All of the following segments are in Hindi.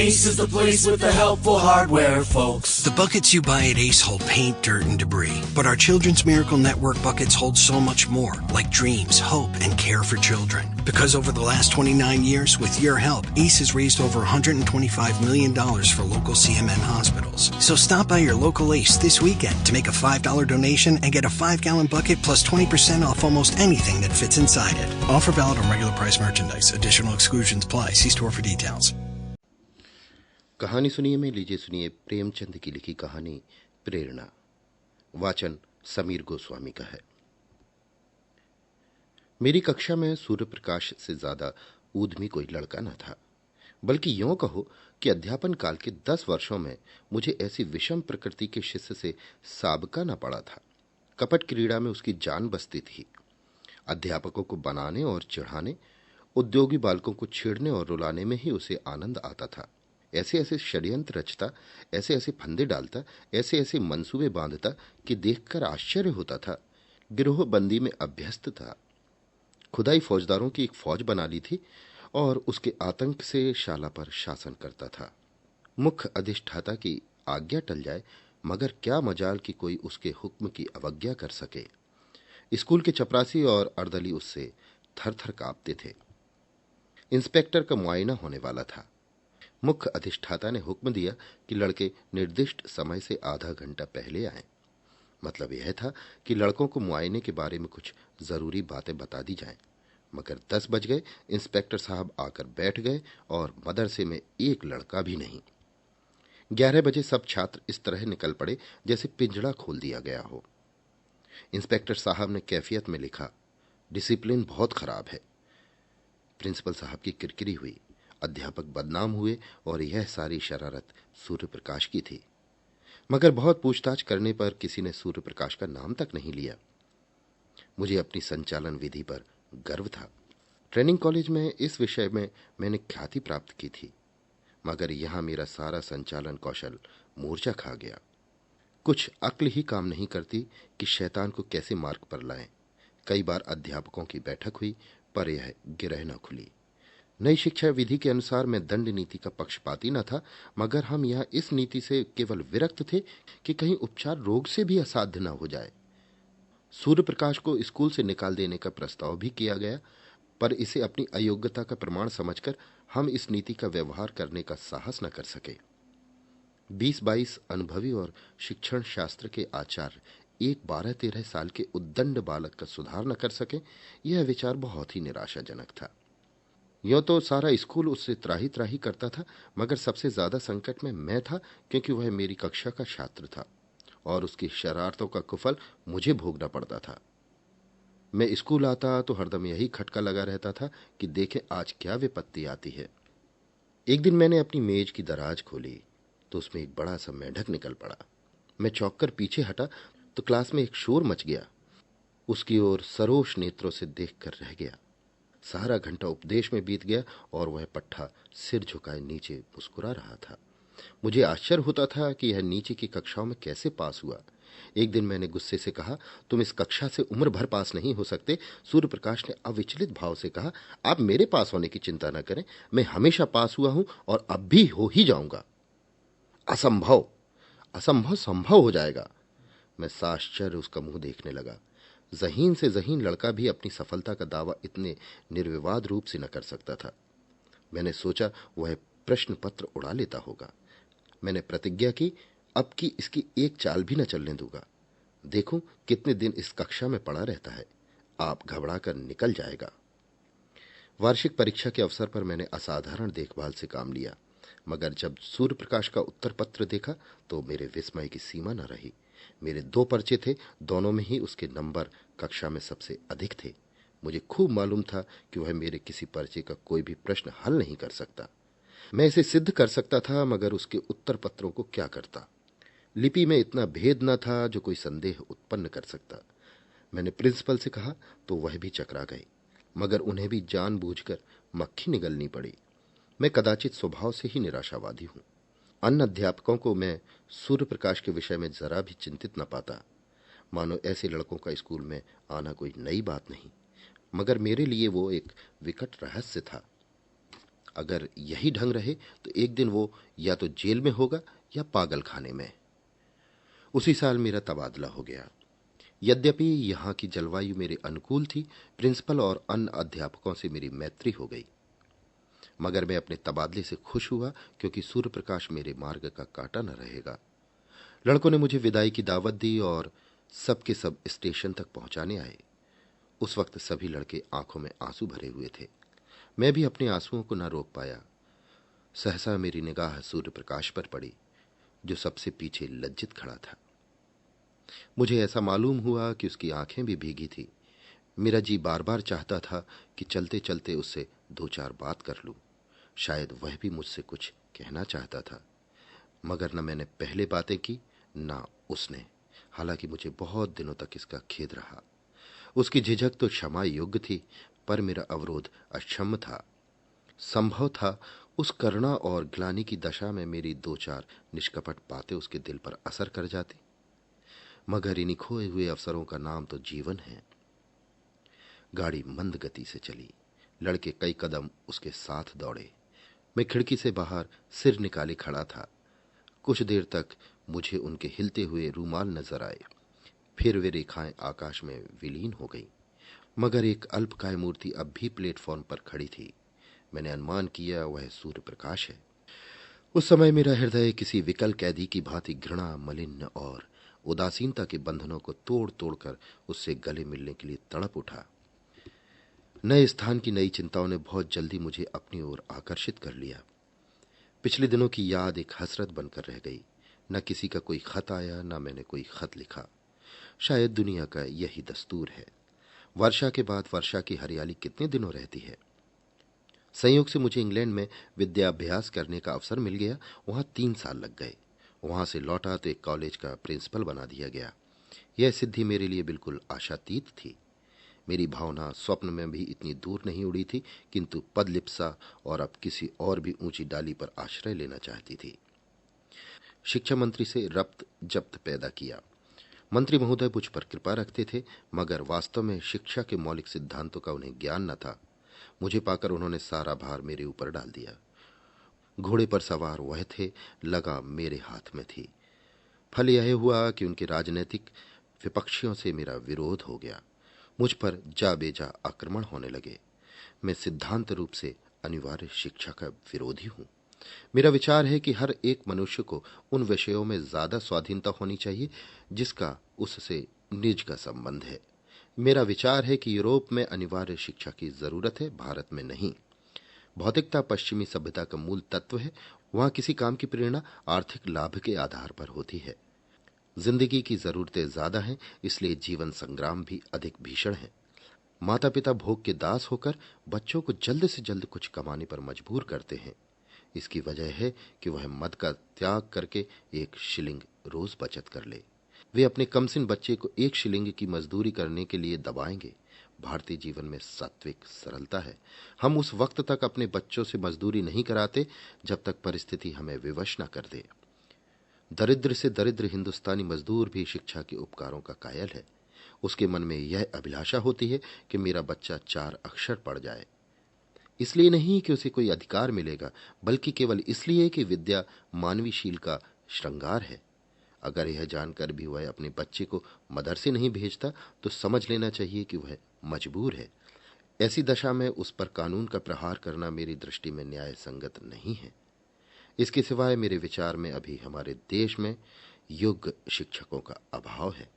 Ace is the place with the helpful hardware, folks. The buckets you buy at Ace hold paint, dirt, and debris. But our Children's Miracle Network buckets hold so much more, like dreams, hope, and care for children. Because over the last 29 years, with your help, Ace has raised over $125 million for local CMN hospitals. So stop by your local Ace this weekend to make a $5 donation and get a 5-gallon bucket plus 20% off almost anything that fits inside it. Offer valid on regular price merchandise. Additional exclusions apply. See store for details. कहानी सुनिए में लीजिए सुनिए प्रेमचंद की लिखी कहानी प्रेरणा। वाचन समीर गोस्वामी का है। मेरी कक्षा में सूर्य प्रकाश से ज्यादा ऊधमी कोई लड़का न था, बल्कि यूं कहो कि अध्यापन काल के 10 वर्षों में मुझे ऐसी विषम प्रकृति के शिष्य से साबका न पड़ा था। कपट क्रीड़ा में उसकी जान बसती थी। अध्यापकों को बनाने और चिढ़ाने, उद्योगी बालकों को छेड़ने और रुलाने में ही उसे आनंद आता था। ऐसे ऐसे षड्यंत्र रचता, ऐसे ऐसे फंदे डालता, ऐसे ऐसे मंसूबे बांधता कि देखकर आश्चर्य होता था। गिरोह बंदी में अभ्यस्त था। खुदाई फौजदारों की एक फौज बना ली थी और उसके आतंक से शाला पर शासन करता था। मुख्य अधिष्ठाता की आज्ञा टल जाए, मगर क्या मजाल कि कोई उसके हुक्म की अवज्ञा कर सके। स्कूल के चपरासी और अर्दली उससे थर थर कांपते थे। इंस्पेक्टर का मुआयना होने वाला था। मुख्य अधिष्ठाता ने हुक्म दिया कि लड़के निर्दिष्ट समय से आधा घंटा पहले आएं। मतलब यह था कि लड़कों को मुआयने के बारे में कुछ जरूरी बातें बता दी जाएं। मगर 10 बज गए, इंस्पेक्टर साहब आकर बैठ गए और मदरसे में एक लड़का भी नहीं। 11 बजे सब छात्र इस तरह निकल पड़े जैसे पिंजड़ा खोल दिया गया हो। इंस्पेक्टर साहब ने कैफियत में लिखा, डिसिप्लिन बहुत खराब है। प्रिंसिपल साहब की किरकिरी हुई। अध्यापक बदनाम हुए और यह सारी शरारत सूर्य प्रकाश की थी। मगर बहुत पूछताछ करने पर किसी ने सूर्य प्रकाश का नाम तक नहीं लिया। मुझे अपनी संचालन विधि पर गर्व था। ट्रेनिंग कॉलेज में इस विषय में मैंने ख्याति प्राप्त की थी, मगर यहां मेरा सारा संचालन कौशल मूर्छा खा गया। कुछ अक्ल ही काम नहीं करती कि शैतान को कैसे मार्ग पर लाएं। कई बार अध्यापकों की बैठक हुई, पर यह गिरह न खुली। नई शिक्षा विधि के अनुसार मैं दंड नीति का पक्षपाती न था, मगर हम यहां इस नीति से केवल विरक्त थे कि कहीं उपचार रोग से भी असाध्य न हो जाए। सूर्य प्रकाश को स्कूल से निकाल देने का प्रस्ताव भी किया गया, पर इसे अपनी अयोग्यता का प्रमाण समझकर हम इस नीति का व्यवहार करने का साहस न कर सके। 20-22 अनुभवी और शिक्षण शास्त्र के आचार्य एक 12-13 साल के उद्दंड बालक का सुधार न कर सके, यह विचार बहुत ही निराशाजनक था। यूं तो सारा स्कूल उससे त्राही त्राही करता था, मगर सबसे ज्यादा संकट में मैं था, क्योंकि वह मेरी कक्षा का छात्र था और उसकी शरारतों का कुफल मुझे भोगना पड़ता था। मैं स्कूल आता तो हरदम यही खटका लगा रहता था कि देखें आज क्या विपत्ति आती है। एक दिन मैंने अपनी मेज की दराज खोली तो उसमें एक बड़ा सा मेंढक निकल पड़ा। मैं चौंक कर पीछे हटा तो क्लास में एक शोर मच गया। उसकी ओर सरोष नेत्रों से देखकर रह गया। सारा घंटा उपदेश में बीत गया और वह पट्ठा सिर झुकाए नीचे मुस्कुरा रहा था। मुझे आश्चर्य होता था कि यह नीचे की कक्षाओं में कैसे पास हुआ। एक दिन मैंने गुस्से से कहा, तुम इस कक्षा से उम्र भर पास नहीं हो सकते। सूर्य प्रकाश ने अविचलित भाव से कहा, आप मेरे पास होने की चिंता न करें, मैं हमेशा पास हुआ हूं और अब भी हो ही जाऊंगा। असंभव, असंभव संभव हो जाएगा। मैं साश्चर्य उसका मुंह देखने लगा। ज़हीन से ज़हीन लड़का भी अपनी सफलता का दावा इतने निर्विवाद रूप से न कर सकता था। मैंने सोचा वह प्रश्न पत्र उड़ा लेता होगा। मैंने प्रतिज्ञा की, अब की इसकी एक चाल भी न चलने दूंगा। देखूं कितने दिन इस कक्षा में पड़ा रहता है, आप घबरा कर निकल जाएगा। वार्षिक परीक्षा के अवसर पर मैंने असाधारण देखभाल से काम लिया, मगर जब सूर्य प्रकाश का उत्तर पत्र देखा तो मेरे विस्मय की सीमा न रही। मेरे 2 पर्चे थे, दोनों में ही उसके नंबर कक्षा में सबसे अधिक थे। मुझे खूब मालूम था कि वह मेरे किसी पर्चे का कोई भी प्रश्न हल नहीं कर सकता। मैं इसे सिद्ध कर सकता था, मगर उसके उत्तर पत्रों को क्या करता। लिपि में इतना भेद न था जो कोई संदेह उत्पन्न कर सकता। मैंने प्रिंसिपल से कहा तो वह भी चकरा गए, मगर उन्हें भी जानबूझकर मक्खी निगलनी पड़ी। मैं कदाचित स्वभाव से ही निराशावादी हूं। अन्य अध्यापकों को मैं सूर्य प्रकाश के विषय में जरा भी चिंतित न पाता, मानो ऐसे लड़कों का स्कूल में आना कोई नई बात नहीं, मगर मेरे लिए वो एक विकट रहस्य था। अगर यही ढंग रहे तो एक दिन वो या तो जेल में होगा या पागल खाने में। उसी साल मेरा तबादला हो गया। यद्यपि यहाँ की जलवायु मेरे अनुकूल थी, प्रिंसिपल और अन्य अध्यापकों से मेरी मैत्री हो गई, मगर मैं अपने तबादले से खुश हुआ क्योंकि सूर्य प्रकाश मेरे मार्ग का कांटा न रहेगा। लड़कों ने मुझे विदाई की दावत दी और सबके सब स्टेशन तक पहुंचाने आए। उस वक्त सभी लड़के आंखों में आंसू भरे हुए थे। मैं भी अपने आंसुओं को न रोक पाया। सहसा मेरी निगाह सूर्य प्रकाश पर पड़ी, जो सबसे पीछे लज्जित खड़ा था। मुझे ऐसा मालूम हुआ कि उसकी आंखें भी भीगी थी। मेरा जी बार बार चाहता था कि चलते चलते उससे दो चार बात कर लूं। शायद वह भी मुझसे कुछ कहना चाहता था, मगर न मैंने पहले बातें की न उसने। हालांकि मुझे बहुत दिनों तक इसका खेद रहा। उसकी झिझक तो क्षमा योग्य थी, पर मेरा अवरोध अक्षम्य था। संभव था उस करुणा और ग्लानि की दशा में मेरी दो चार निष्कपट बातें उसके दिल पर असर कर जाती, मगर इन्हीं खोए हुए अवसरों का नाम तो जीवन है। गाड़ी मंद गति से चली। लड़के कई कदम उसके साथ दौड़े। मैं खिड़की से बाहर सिर निकाले खड़ा था। कुछ देर तक मुझे उनके हिलते हुए रूमाल नजर आए, फिर वे रेखाएं आकाश में विलीन हो गईं, मगर एक अल्पकाय मूर्ति अब भी प्लेटफॉर्म पर खड़ी थी। मैंने अनुमान किया वह सूर्य प्रकाश है। उस समय मेरा हृदय किसी विकल कैदी की भांति घृणा, मलिन और उदासीनता के बंधनों को तोड़ तोड़कर उससे गले मिलने के लिए तड़प उठा। नए स्थान की नई चिंताओं ने बहुत जल्दी मुझे अपनी ओर आकर्षित कर लिया। पिछले दिनों की याद एक हसरत बनकर रह गई। न किसी का कोई खत आया, न मैंने कोई खत लिखा। शायद दुनिया का यही दस्तूर है। वर्षा के बाद वर्षा की हरियाली कितने दिनों रहती है। संयोग से मुझे इंग्लैंड में विद्याभ्यास करने का अवसर मिल गया। वहां 3 साल लग गए। वहां से लौटा तो एक कॉलेज का प्रिंसिपल बना दिया गया। यह सिद्धि मेरे लिए बिल्कुल आशातीत थी। मेरी भावना स्वप्न में भी इतनी दूर नहीं उड़ी थी, किंतु पदलिप्सा और अब किसी और भी ऊंची डाली पर आश्रय लेना चाहती थी। शिक्षा मंत्री से रब्त जब्त पैदा किया। मंत्री महोदय मुझ पर कृपा रखते थे, मगर वास्तव में शिक्षा के मौलिक सिद्धांतों का उन्हें ज्ञान न था। मुझे पाकर उन्होंने सारा भार मेरे ऊपर डाल दिया। घोड़े पर सवार वह थे, लगाम मेरे हाथ में थी। फल यह हुआ कि उनके राजनीतिक विपक्षियों से मेरा विरोध हो गया। मुझ पर जा बेजा आक्रमण होने लगे। मैं सिद्धांत रूप से अनिवार्य शिक्षा का विरोधी हूं। मेरा विचार है कि हर एक मनुष्य को उन विषयों में ज्यादा स्वाधीनता होनी चाहिए जिसका उससे निज का संबंध है। मेरा विचार है कि यूरोप में अनिवार्य शिक्षा की जरूरत है, भारत में नहीं। भौतिकता पश्चिमी सभ्यता का मूल तत्व है। वहां किसी काम की प्रेरणा आर्थिक लाभ के आधार पर होती है। जिंदगी की जरूरतें ज्यादा हैं, इसलिए जीवन संग्राम भी अधिक भीषण है। माता पिता भोग के दास होकर बच्चों को जल्द से जल्द कुछ कमाने पर मजबूर करते हैं। इसकी वजह है कि वह मद का त्याग करके 1 शिलिंग रोज बचत कर ले। वे अपने कमसिन बच्चे को 1 शिलिंग की मजदूरी करने के लिए दबाएंगे। भारतीय जीवन में सात्विक सरलता है। हम उस वक्त तक अपने बच्चों से मजदूरी नहीं कराते जब तक परिस्थिति हमें विवश न कर दे। दरिद्र से दरिद्र हिंदुस्तानी मजदूर भी शिक्षा के उपकारों का कायल है। उसके मन में यह अभिलाषा होती है कि मेरा बच्चा 4 अक्षर पढ़ जाए। इसलिए नहीं कि उसे कोई अधिकार मिलेगा, बल्कि केवल इसलिए कि विद्या मानवीशील का श्रृंगार है। अगर यह जानकर भी वह अपने बच्चे को मदरसे नहीं भेजता तो समझ लेना चाहिए कि वह मजबूर है। ऐसी दशा में उस पर कानून का प्रहार करना मेरी दृष्टि में न्याय संगत नहीं है। इसके सिवाय मेरे विचार में अभी हमारे देश में योग्य शिक्षकों का अभाव है।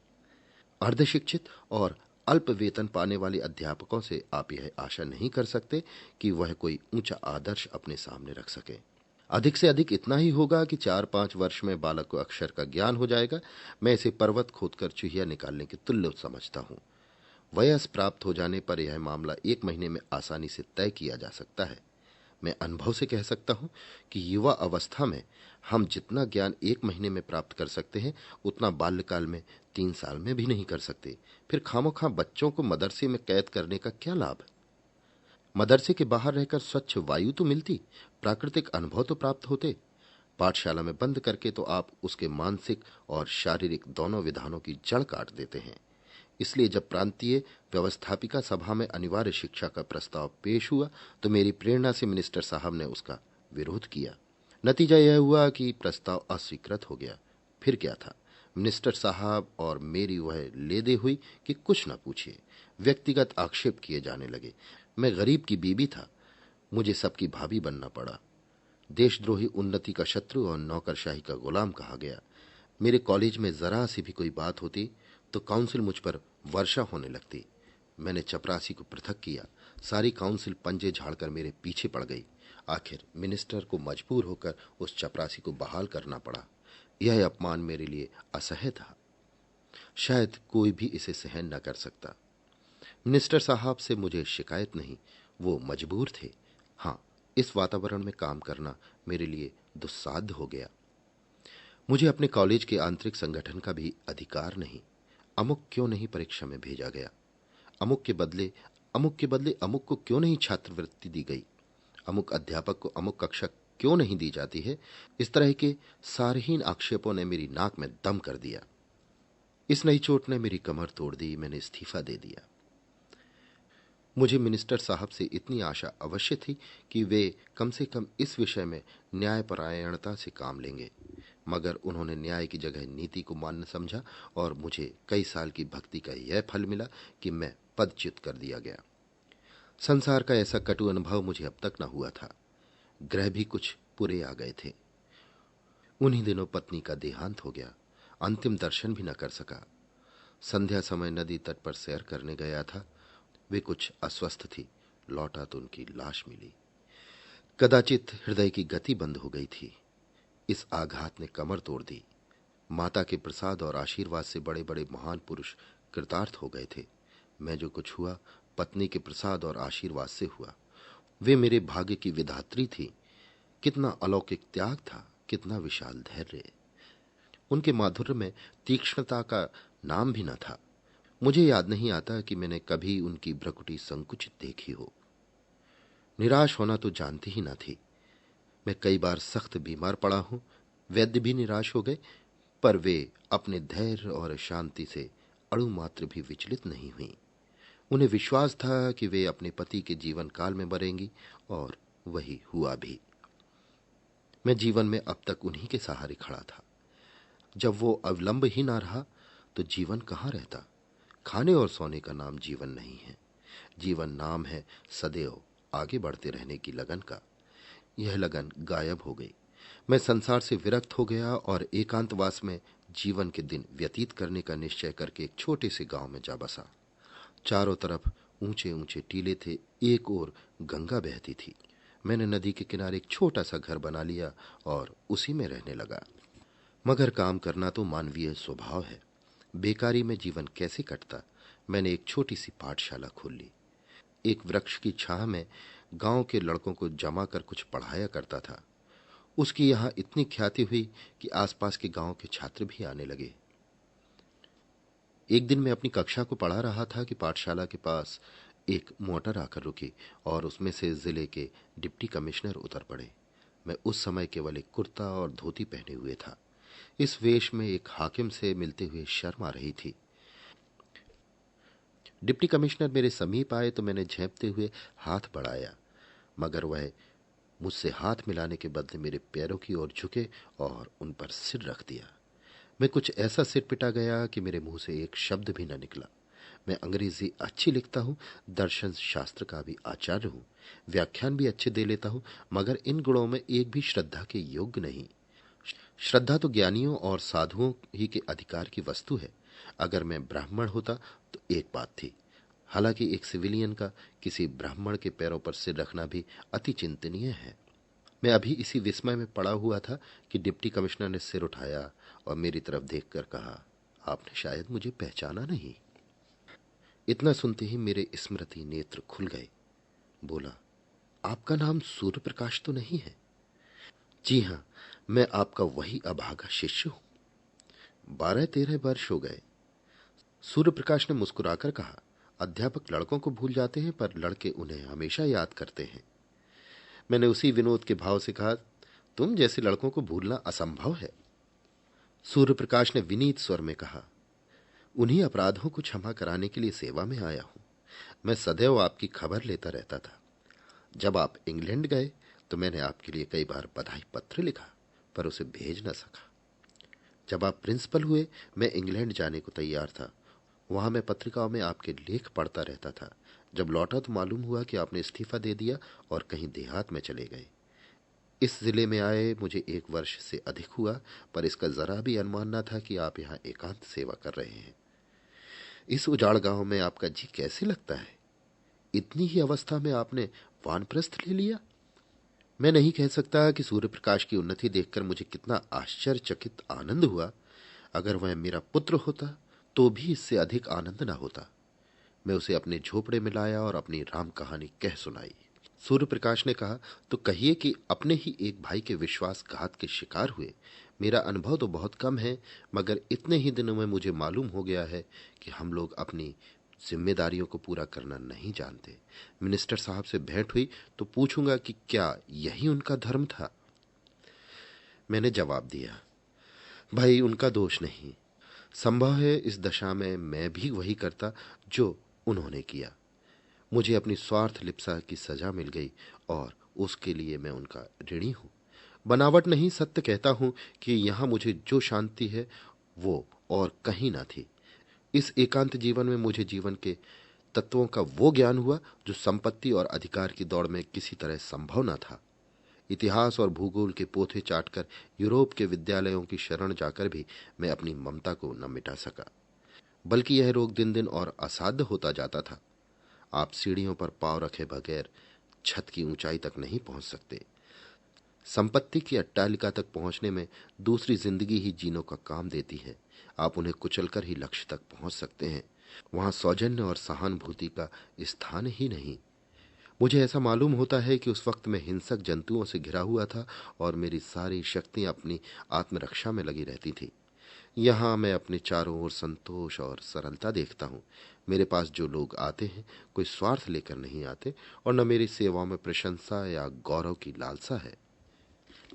अर्धशिक्षित और अल्प वेतन पाने वाले अध्यापकों से आप यह आशा नहीं कर सकते कि वह कोई ऊंचा आदर्श अपने सामने रख सके। अधिक से अधिक इतना ही होगा कि 4-5 वर्ष में बालक को अक्षर का ज्ञान हो जाएगा। मैं इसे पर्वत खोदकर चूहिया निकालने के तुल्य समझता हूं। वयस प्राप्त हो जाने पर यह मामला 1 महीने में आसानी से तय किया जा सकता है। मैं अनुभव से कह सकता हूं कि युवा अवस्था में हम जितना ज्ञान 1 महीने में प्राप्त कर सकते हैं, उतना बाल्यकाल में 3 साल में भी नहीं कर सकते। फिर खामोखा बच्चों को मदरसे में कैद करने का क्या लाभ? मदरसे के बाहर रहकर स्वच्छ वायु तो मिलती, प्राकृतिक अनुभव तो प्राप्त होते। पाठशाला में बंद करके तो आप उसके मानसिक और शारीरिक दोनों विधानों की जड़ काट देते हैं। इसलिए जब प्रांतीय व्यवस्थापिका सभा में अनिवार्य शिक्षा का प्रस्ताव पेश हुआ तो मेरी प्रेरणा से मिनिस्टर साहब ने उसका विरोध किया। नतीजा यह हुआ कि प्रस्ताव अस्वीकृत हो गया। फिर क्या था, मिनिस्टर साहब और मेरी वह लेदे हुई कि कुछ न पूछिए। व्यक्तिगत आक्षेप किए जाने लगे। मैं गरीब की बीबी था, मुझे सबकी भाभी बनना पड़ा। देशद्रोही उन्नति का शत्रु और नौकरशाही का गुलाम कहा गया। मेरे कॉलेज में जरा सी भी कोई बात होती तो काउंसिल मुझ पर वर्षा होने लगती। मैंने चपरासी को पृथक किया। सारी काउंसिल पंजे झाड़कर मेरे पीछे पड़ गई। आखिर मिनिस्टर को मजबूर होकर उस चपरासी को बहाल करना पड़ा। यह अपमान मेरे लिए असह्य था। शायद कोई भी इसे सहन न कर सकता। मिनिस्टर साहब से मुझे शिकायत नहीं, वो मजबूर थे। हाँ, इस वातावरण में काम करना मेरे लिए दुस्साध्य हो गया। मुझे अपने कॉलेज के आंतरिक संगठन का भी अधिकार नहीं। अमुक क्यों नहीं परीक्षा में भेजा गया? अमुक के बदले अमुक को क्यों नहीं छात्रवृत्ति दी गई? अमुक अध्यापक को अमुक कक्षा क्यों नहीं दी जाती है? इस तरह के सारहीन आक्षेपों ने मेरी नाक में दम कर दिया। इस नई चोट ने मेरी कमर तोड़ दी। मैंने इस्तीफा दे दिया। मुझे मिनिस्टर साहब से इतनी आशा अवश्य थी कि वे कम से कम इस विषय में न्यायपरायणता से काम लेंगे, मगर उन्होंने न्याय की जगह नीति को मान्य समझा और मुझे कई साल की भक्ति का यह फल मिला कि मैं पदच्युत कर दिया गया। संसार का ऐसा कटु अनुभव मुझे अब तक न हुआ था। ग्रह भी कुछ पूरे आ गए थे। उन्हीं दिनों पत्नी का देहांत हो गया। अंतिम दर्शन भी न कर सका। संध्या समय नदी तट पर सैर करने गया था। वे कुछ अस्वस्थ थी। लौटा तो उनकी लाश मिली। कदाचित हृदय की गति बंद हो गई थी। इस आघात ने कमर तोड़ दी। माता के प्रसाद और आशीर्वाद से बड़े बड़े महान पुरुष कृतार्थ हो गए थे। मैं जो कुछ हुआ पत्नी के प्रसाद और आशीर्वाद से हुआ। वे मेरे भाग्य की विधात्री थी। कितना अलौकिक त्याग था, कितना विशाल धैर्य। उनके माधुर्य में तीक्ष्णता का नाम भी न था। मुझे याद नहीं आता कि मैंने कभी उनकी भ्रुकुटी संकुचित देखी हो। निराश होना तो जानती ही न थी। मैं कई बार सख्त बीमार पड़ा हूं। वैद्य भी निराश हो गए, पर वे अपने धैर्य और शांति से अणु मात्र भी विचलित नहीं हुई। उन्हें विश्वास था कि वे अपने पति के जीवन काल में मरेंगी, और वही हुआ भी। मैं जीवन में अब तक उन्हीं के सहारे खड़ा था। जब वो अवलंब ही ना रहा तो जीवन कहाँ रहता? खाने और सोने का नाम जीवन नहीं है। जीवन नाम है सदैव आगे बढ़ते रहने की लगन का। यह लगन गायब हो गई। मैं संसार से विरक्त हो गया और एकांतवास में जीवन के दिन व्यतीत करने का निश्चय करके एक छोटे से गांव में जा बसा। चारों तरफ ऊंचे ऊंचे टीले थे। एक ओर गंगा बहती थी। मैंने नदी के किनारे एक छोटा सा घर बना लिया और उसी में रहने लगा। मगर काम करना तो मानवीय स्वभाव है। बेकारी में जीवन कैसे कटता? मैंने एक छोटी सी पाठशाला खोल ली। एक वृक्ष की छाह में गांव के लड़कों को जमा कर कुछ पढ़ाया करता था। उसकी यहां इतनी ख्याति हुई कि आसपास के गांव के छात्र भी आने लगे। एक दिन मैं अपनी कक्षा को पढ़ा रहा था कि पाठशाला के पास एक मोटर आकर रुकी और उसमें से जिले के डिप्टी कमिश्नर उतर पड़े। मैं उस समय केवल एक कुर्ता और धोती पहने हुए था। इस वेश में एक हाकिम से मिलते हुए शर्म आ रही थी। डिप्टी कमिश्नर मेरे समीप आए तो मैंने झेंपते हुए हाथ बढ़ाया, मगर वह मुझसे हाथ मिलाने के बदले मेरे पैरों की ओर झुके और उन पर सिर रख दिया। मैं कुछ ऐसा सिर पिटा गया कि मेरे मुंह से एक शब्द भी न निकला। मैं अंग्रेजी अच्छी लिखता हूं, दर्शन शास्त्र का भी आचार्य हूं, व्याख्यान भी अच्छे दे लेता हूं, मगर इन गुणों में एक भी श्रद्धा के योग्य नहीं। श्रद्धा तो ज्ञानियों और साधुओं ही के अधिकार की वस्तु है। अगर मैं ब्राह्मण होता तो एक बात थी, हालांकि एक सिविलियन का किसी ब्राह्मण के पैरों पर सिर रखना भी अति चिंतनीय है। मैं अभी इसी विस्मय में पड़ा हुआ था कि डिप्टी कमिश्नर ने सिर उठाया और मेरी तरफ देखकर कहा, आपने शायद मुझे पहचाना नहीं। इतना सुनते ही मेरे स्मृति नेत्र खुल गए। बोला, आपका नाम सूर्य प्रकाश तो नहीं है? जी हां, मैं आपका वही अभागा शिष्य हूं। 12-13 वर्ष हो गए। सूर्य प्रकाश ने मुस्कुराकर कहा, अध्यापक लड़कों को भूल जाते हैं पर लड़के उन्हें हमेशा याद करते हैं। मैंने उसी विनोद के भाव से कहा, तुम जैसे लड़कों को भूलना असंभव है। सूर्य प्रकाश ने विनीत स्वर में कहा, उन्हीं अपराधों को क्षमा कराने के लिए सेवा में आया हूं। मैं सदैव आपकी खबर लेता रहता था। जब आप इंग्लैंड गए तो मैंने आपके लिए कई बार बधाई पत्र लिखा, पर उसे भेज न सका। जब आप प्रिंसिपल हुए, मैं इंग्लैंड जाने को तैयार था। वहां मैं पत्रिकाओं में आपके लेख पढ़ता रहता था। जब लौटा तो मालूम हुआ कि आपने इस्तीफा दे दिया और कहीं देहात में चले गए। इस जिले में आए मुझे 1 वर्ष से अधिक हुआ, पर इसका जरा भी अनुमान न था कि आप यहाँ एकांत सेवा कर रहे हैं। इस उजाड़ गांव में आपका जी कैसे लगता है? इतनी ही अवस्था में आपने वानप्रस्थ ले लिया। मैं नहीं कह सकता कि सूर्य प्रकाश की उन्नति देखकर मुझे कितना आश्चर्यचकित आनंद हुआ। अगर वह मेरा पुत्र होता तो भी इससे अधिक आनंद न होता। मैं उसे अपने झोपड़े में लाया और अपनी राम कहानी कह सुनाई। सूर्य प्रकाश ने कहा, तो कहिए कि अपने ही एक भाई के विश्वासघात के शिकार हुए। मेरा अनुभव तो बहुत कम है, मगर इतने ही दिनों में मुझे मालूम हो गया है कि हम लोग अपनी जिम्मेदारियों को पूरा करना नहीं जानते। मिनिस्टर साहब से भेंट हुई तो पूछूंगा कि क्या यही उनका धर्म था। मैंने जवाब दिया, भाई उनका दोष नहीं। संभव है इस दशा में मैं भी वही करता जो उन्होंने किया। मुझे अपनी स्वार्थ लिप्सा की सजा मिल गई और उसके लिए मैं उनका ऋणी हूं। बनावट नहीं, सत्य कहता हूं कि यहां मुझे जो शांति है वो और कहीं ना थी। इस एकांत जीवन में मुझे जीवन के तत्वों का वो ज्ञान हुआ जो संपत्ति और अधिकार की दौड़ में किसी तरह संभव न था। इतिहास और भूगोल के पोथे चाटकर यूरोप के विद्यालयों की शरण जाकर भी मैं अपनी ममता को न मिटा सका, बल्कि यह रोग दिन दिन और असाध्य होता जाता था। आप सीढ़ियों पर पांव रखे बगैर छत की ऊंचाई तक नहीं पहुंच सकते। संपत्ति की अट्टालिका तक पहुंचने में दूसरी जिंदगी ही जीनों का काम देती है। आप उन्हें कुचलकर ही लक्ष्य तक पहुंच सकते हैं। वहां सौजन्य और सहानुभूति का स्थान ही नहीं। मुझे ऐसा मालूम होता है कि उस वक्त मैं हिंसक जंतुओं से घिरा हुआ था और मेरी सारी शक्तियां अपनी आत्मरक्षा में लगी रहती थी। यहाँ मैं अपने चारों ओर संतोष और सरलता देखता हूँ। मेरे पास जो लोग आते हैं कोई स्वार्थ लेकर नहीं आते और न मेरी सेवाओं में प्रशंसा या गौरव की लालसा है।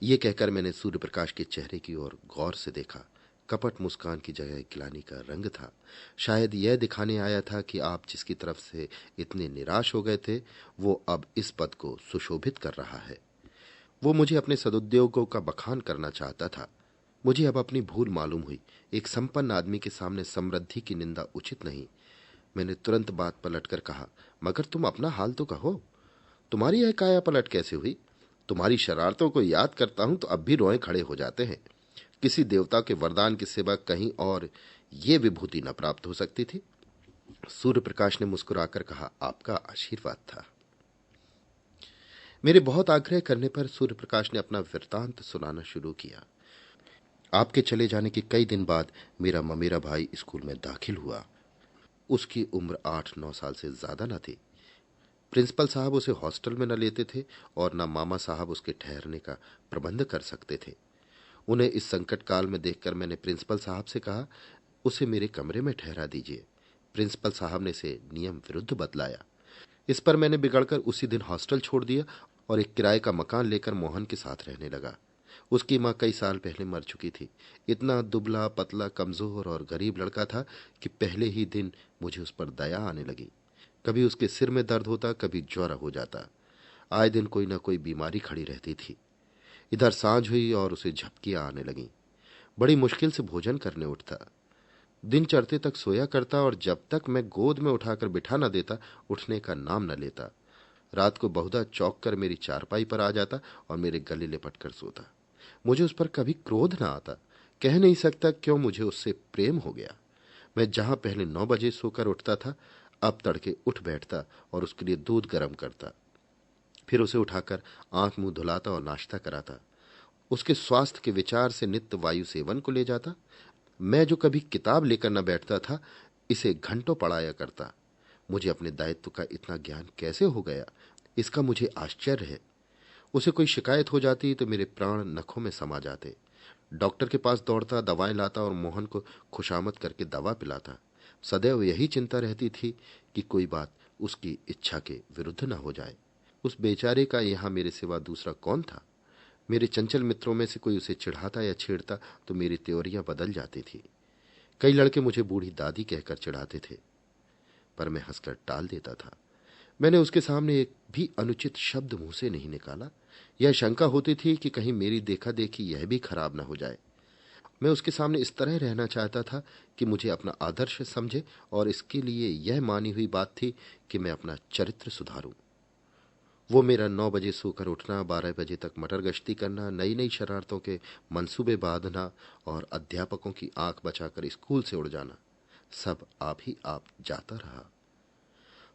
ये कहकर मैंने सूर्य प्रकाश के चेहरे की ओर गौर से देखा। कपट मुस्कान की जगह ग्लानि का रंग था। शायद यह दिखाने आया था कि आप जिसकी तरफ से इतने निराश हो गए थे वो अब इस पद को सुशोभित कर रहा है। वो मुझे अपने सदुद्योगों का बखान करना चाहता था। मुझे अब अपनी भूल मालूम हुई। एक संपन्न आदमी के सामने समृद्धि की निंदा उचित नहीं। मैंने तुरंत बात पलटकर कहा, मगर तुम अपना हाल तो कहो। तुम्हारी यह काया पलट कैसे हुई? तुम्हारी शरारतों को याद करता हूं तो अब भी रोए खड़े हो जाते हैं। किसी देवता के वरदान के सिवा कहीं और ये विभूति न प्राप्त हो सकती थी। सूर्य प्रकाश ने मुस्कुराकर कहा, आपका आशीर्वाद था। मेरे बहुत आग्रह करने पर सूर्य प्रकाश ने अपना वृत्तांत सुनाना शुरू किया। आपके चले जाने के कई दिन बाद मेरा ममेरा भाई स्कूल में दाखिल हुआ। उसकी उम्र 8-9 साल से ज्यादा न थी। प्रिंसिपल साहब उसे हॉस्टल में न लेते थे और न मामा साहब उसके ठहरने का प्रबंध कर सकते थे। उन्हें इस संकट काल में देखकर मैंने प्रिंसिपल साहब से कहा, उसे मेरे कमरे में ठहरा दीजिए। प्रिंसिपल साहब ने इसे नियम विरुद्ध बतलाया। इस पर मैंने बिगड़कर उसी दिन हॉस्टल छोड़ दिया और एक किराए का मकान लेकर मोहन के साथ रहने लगा। उसकी मां कई साल पहले मर चुकी थी। इतना दुबला पतला कमजोर और गरीब लड़का था कि पहले ही दिन मुझे उस पर दया आने लगी। कभी उसके सिर में दर्द होता, कभी ज्वर हो जाता। आए दिन कोई न कोई बीमारी खड़ी रहती थी। इधर सांझ हुई और उसे झपकियां आने लगीं। बड़ी मुश्किल से भोजन करने उठता। दिन चढ़ते तक सोया करता और जब तक मैं गोद में उठाकर बिठा न देता उठने का नाम न लेता। रात को बहुधा चौंक कर मेरी चारपाई पर आ जाता और मेरे गले लिपट कर सोता। मुझे उस पर कभी क्रोध न आता। कह नहीं सकता क्यों मुझे उससे प्रेम हो गया। मैं जहां पहले 9 बजे सोकर उठता था, अब तड़के उठ बैठता और उसके लिए दूध गर्म करता। फिर उसे उठाकर आंख मुंह धुलाता और नाश्ता कराता। उसके स्वास्थ्य के विचार से नित्य वायु सेवन को ले जाता। मैं जो कभी किताब लेकर न बैठता था, इसे घंटों पढ़ाया करता। मुझे अपने दायित्व का इतना ज्ञान कैसे हो गया, इसका मुझे आश्चर्य है। उसे कोई शिकायत हो जाती तो मेरे प्राण नखों में समा जाते। डॉक्टर के पास दौड़ता, दवाएं लाता और मोहन को खुशामद करके दवा पिलाता। सदैव यही चिंता रहती थी कि कोई बात उसकी इच्छा के विरुद्ध न हो जाए। उस बेचारे का यहां मेरे सिवा दूसरा कौन था? मेरे चंचल मित्रों में से कोई उसे चिढ़ाता या छेड़ता तो मेरी त्योरियां बदल जाती थी। कई लड़के मुझे बूढ़ी दादी कहकर चिढ़ाते थे, पर मैं हंसकर टाल देता था। मैंने उसके सामने एक भी अनुचित शब्द मुंह से नहीं निकाला। यह शंका होती थी कि कहीं मेरी देखा देखी यह भी खराब न हो जाए। मैं उसके सामने इस तरह रहना चाहता था कि मुझे अपना आदर्श समझे, और इसके लिए यह मानी हुई बात थी कि मैं अपना चरित्र सुधारूं। वो मेरा 9 बजे सोकर उठना, 12 बजे तक मटर गश्ती करना, नई नई शरारतों के मंसूबे बांधना और अध्यापकों की आंख बचाकर स्कूल से उड़ जाना, सब आप ही आप जाता रहा।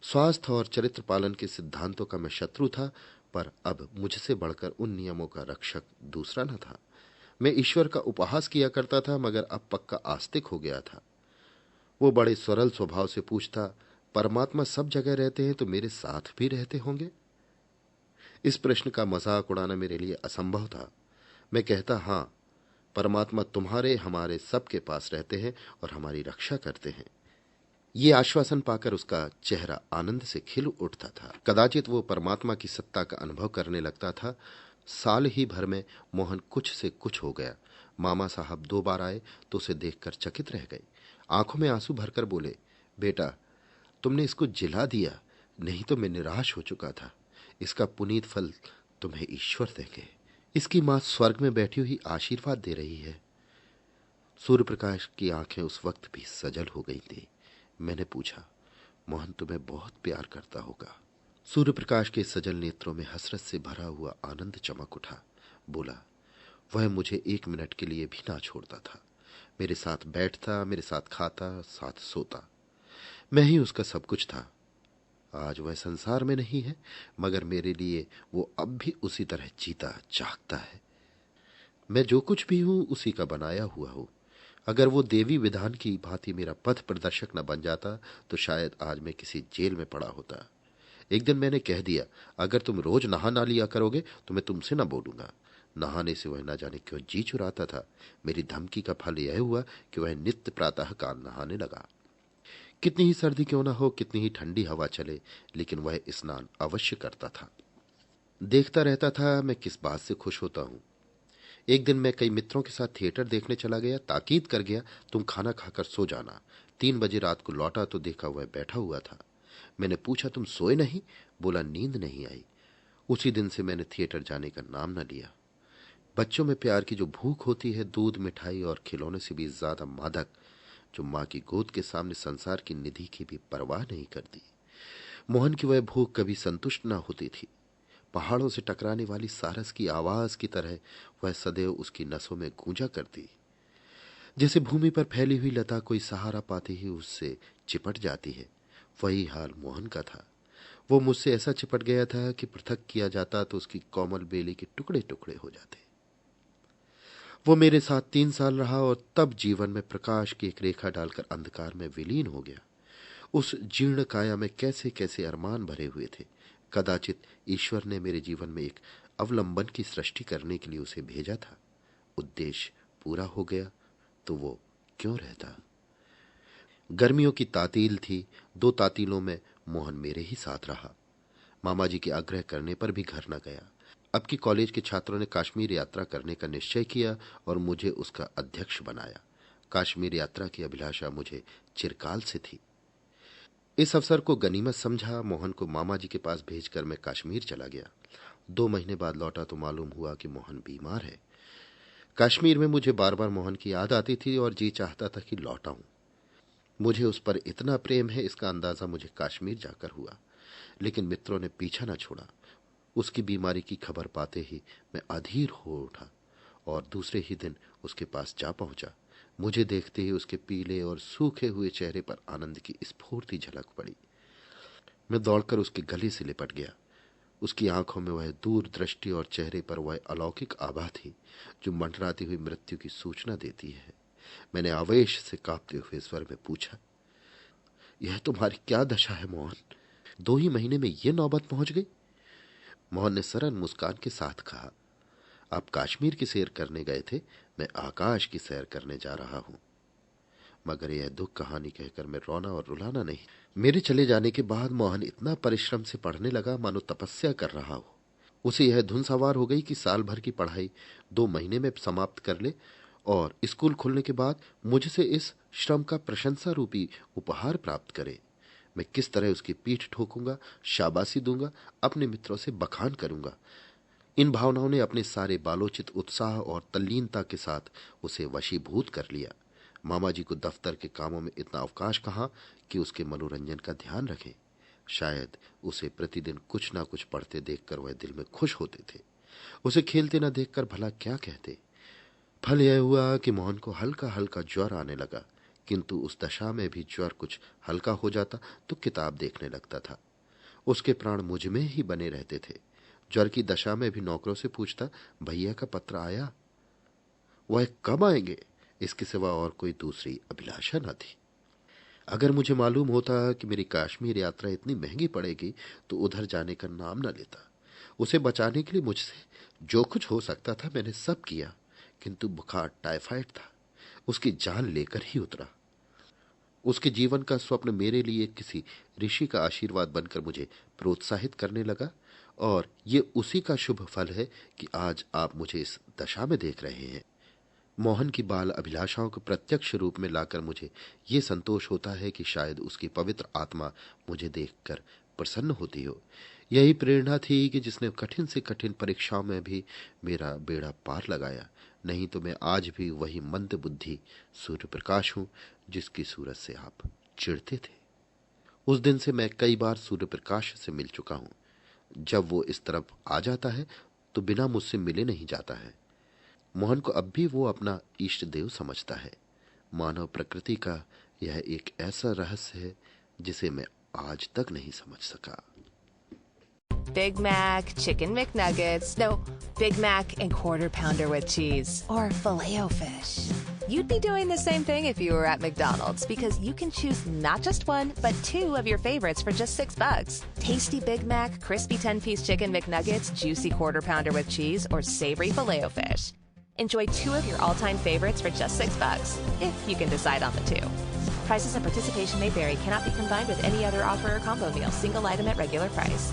स्वास्थ्य और चरित्र पालन के सिद्धांतों का मैं शत्रु था, पर अब मुझसे बढ़कर उन नियमों का रक्षक दूसरा न था। मैं ईश्वर का उपहास किया करता था, मगर अब पक्का आस्तिक हो गया था। वो बड़े सरल स्वभाव से पूछता, परमात्मा सब जगह रहते हैं तो मेरे साथ भी रहते होंगे? इस प्रश्न का मजाक उड़ाना मेरे लिए असंभव था। मैं कहता, हां, परमात्मा तुम्हारे हमारे सबके पास रहते हैं और हमारी रक्षा करते हैं। ये आश्वासन पाकर उसका चेहरा आनंद से खिल उठता था। कदाचित वो परमात्मा की सत्ता का अनुभव करने लगता था। साल ही भर में मोहन कुछ से कुछ हो गया। मामा साहब 2 बार आए तो उसे देखकर चकित रह गए। आंखों में आंसू भरकर बोले, बेटा, तुमने इसको जिला दिया, नहीं तो मैं निराश हो चुका था। इसका पुनीत फल तुम्हें ईश्वर देंगे। इसकी मां स्वर्ग में बैठी हुई आशीर्वाद दे रही है। सूर्य प्रकाश की आंखें उस वक्त भी सजल हो गई थी। मैंने पूछा, मोहन तुम्हें बहुत प्यार करता होगा? सूर्य प्रकाश के सजल नेत्रों में हसरत से भरा हुआ आनंद चमक उठा। बोला, वह मुझे 1 मिनट के लिए भी ना छोड़ता था। मेरे साथ बैठता, मेरे साथ खाता, साथ सोता। मैं ही उसका सब कुछ था। आज वह संसार में नहीं है, मगर मेरे लिए वो अब भी उसी तरह जीता जागता है। मैं जो कुछ भी हूं उसी का बनाया हुआ हूं। अगर वो देवी विधान की भांति मेरा पथ प्रदर्शक न बन जाता तो शायद आज मैं किसी जेल में पड़ा होता। एक दिन मैंने कह दिया, अगर तुम रोज नहा ना लिया करोगे तो मैं तुमसे न बोलूंगा। नहाने से वह न जाने क्यों जी चुराता था। मेरी धमकी का फल यह हुआ कि वह नित्य प्रातः काल नहाने लगा। कितनी ही सर्दी क्यों न हो, कितनी ही ठंडी हवा चले, लेकिन वह स्नान अवश्य करता था। देखता रहता था मैं किस बात से खुश होता हूं। एक दिन मैं कई मित्रों के साथ थिएटर देखने चला गया। ताकीद कर गया, तुम खाना खाकर सो जाना। 3 बजे रात को लौटा तो देखा वह बैठा हुआ था। मैंने पूछा, तुम सोए नहीं? बोला, नींद नहीं आई। उसी दिन से मैंने थिएटर जाने का नाम न लिया। बच्चों में प्यार की जो भूख होती है, दूध, मिठाई और खिलौने से भी ज्यादा मादक, जो मां की गोद के सामने संसार की निधि की भी परवाह नहीं करती। मोहन की वह भूख कभी संतुष्ट न होती थी। पहाड़ों से टकराने वाली सारस की आवाज की तरह वह सदैव उसकी नसों में गूंजा करती। जैसे भूमि पर फैली हुई लता कोई सहारा पाते ही उससे चिपट जाती है, वही हाल मोहन का था। वो मुझसे ऐसा चिपट गया था कि पृथक किया जाता तो उसकी कोमल बेली के टुकड़े टुकड़े हो जाते। वो मेरे साथ 3 साल रहा और तब जीवन में प्रकाश की एक रेखा डालकर अंधकार में विलीन हो गया। उस जीर्ण काया में कैसे कैसे अरमान भरे हुए थे। कदाचित ईश्वर ने मेरे जीवन में एक अवलंबन की सृष्टि करने के लिए उसे भेजा था। उद्देश्य पूरा हो गया तो वो क्यों रहता। गर्मियों की तातील थी। 2 तातीलों में मोहन मेरे ही साथ रहा। मामा जी के आग्रह करने पर भी घर न गया। अब की कॉलेज के छात्रों ने कश्मीर यात्रा करने का निश्चय किया और मुझे उसका अध्यक्ष बनाया। कश्मीर यात्रा की अभिलाषा मुझे चिरकाल से थी। इस अवसर को गनीमत समझा। मोहन को मामा जी के पास भेजकर मैं कश्मीर चला गया। 2 महीने बाद लौटा तो मालूम हुआ कि मोहन बीमार है। कश्मीर में मुझे बार बार मोहन की याद आती थी और जी चाहता था कि लौटाऊं। मुझे उस पर इतना प्रेम है, इसका अंदाजा मुझे कश्मीर जाकर हुआ। लेकिन मित्रों ने पीछा न छोड़ा। उसकी बीमारी की खबर पाते ही मैं अधीर हो उठा और दूसरे ही दिन उसके पास जा पहुंचा। मुझे देखते ही उसके पीले और सूखे हुए चेहरे पर आनंद की स्फूर्ति झलक पड़ी। मैं दौड़कर उसके गले से लिपट गया। उसकी आंखों में वह दूर दृष्टि और चेहरे पर वह अलौकिक आभा थी जो मंडराती हुई मृत्यु की सूचना देती है। मैंने आवेश से कांपते हुए स्वर में पूछा, यह तुम्हारी क्या दशा है मोहन? 2 ही महीने में यह नौबत पहुंच गई? मोहन ने सरल मुस्कान के साथ कहा, आप कश्मीर की सैर करने गए थे, मैं आकाश की सैर करने जा रहा हूं। मगर यह दुख कहानी कहकर मैं रोना और रुलाना नहीं। मेरे चले जाने के बाद मोहन इतना परिश्रम से पढ़ने लगा मानो तपस्या कर रहा हो। उसे यह धुन सवार हो गई कि साल भर की पढ़ाई 2 महीने में समाप्त कर ले और स्कूल खुलने के बाद मुझसे इस श्रम का प्रशंसा रूपी उपहार प्राप्त करे। मैं किस तरह उसकी पीठ ठोकूंगा, शाबाशी दूंगा, अपने मित्रों से बखान करूंगा। इन भावनाओं ने अपने सारे बालोचित उत्साह और तल्लीनता के साथ उसे वशीभूत कर लिया। मामा जी को दफ्तर के कामों में इतना अवकाश कहाँ कि उसके मनोरंजन का ध्यान रखें। शायद उसे प्रतिदिन कुछ ना कुछ पढ़ते देखकर वह दिल में खुश होते थे। उसे खेलते न देखकर भला क्या कहते। फल यह हुआ कि मोहन को हल्का हल्का ज्वर आने लगा, किंतु उस दशा में भी ज्वर कुछ हल्का हो जाता तो किताब देखने लगता था। उसके प्राण मुझ में ही बने रहते थे। ज्वर की दशा में भी नौकरों से पूछता, भैया का पत्र आया? वह कब आएंगे? इसके सिवा और कोई दूसरी अभिलाषा न थी। अगर मुझे मालूम होता कि मेरी कश्मीर यात्रा इतनी महंगी पड़ेगी तो उधर जाने का नाम न लेता। उसे बचाने के लिए मुझसे जो कुछ हो सकता था मैंने सब किया, किंतु बुखार टाइफाइड था, उसकी जान लेकर ही उतरा। उसके जीवन का स्वप्न मेरे लिए किसी ऋषि का आशीर्वाद बनकर मुझे प्रोत्साहित करने लगा, और ये उसी का शुभ फल है कि आज आप मुझे इस दशा में देख रहे हैं। मोहन की बाल अभिलाषाओं को प्रत्यक्ष रूप में लाकर मुझे ये संतोष होता है कि शायद उसकी पवित्र आत्मा मुझे देखकर प्रसन्न होती हो। यही प्रेरणा थी कि जिसने कठिन से कठिन परीक्षाओं में भी मेरा बेड़ा पार लगाया। नहीं तो मैं आज भी वही मंद बुद्धि सूर्य प्रकाश हूं जिसकी सूरज से आप चिढ़ते थे। उस दिन से मैं कई बार सूर्य प्रकाश से मिल चुका हूं। जब वो इस तरफ आ जाता है तो बिना मुझसे मिले नहीं जाता है। मोहन को अब भी वो अपना इष्ट देव समझता है। मानव प्रकृति का यह एक ऐसा रहस्य है जिसे मैं आज तक नहीं समझ सका। Big Mac, Chicken McNuggets, no, Big Mac and Quarter Pounder with cheese, or Filet-O-Fish. You'd be doing the same thing if you were at McDonald's, because you can choose not just one, but 2 of your favorites for just $6. Tasty Big Mac, crispy 10-piece Chicken McNuggets, juicy Quarter Pounder with cheese, or savory Filet-O-Fish. Enjoy 2 of your all-time favorites for just $6, if you can decide on the 2. Prices and participation may vary. Cannot be combined with any other offer or combo meal. Single item at regular price.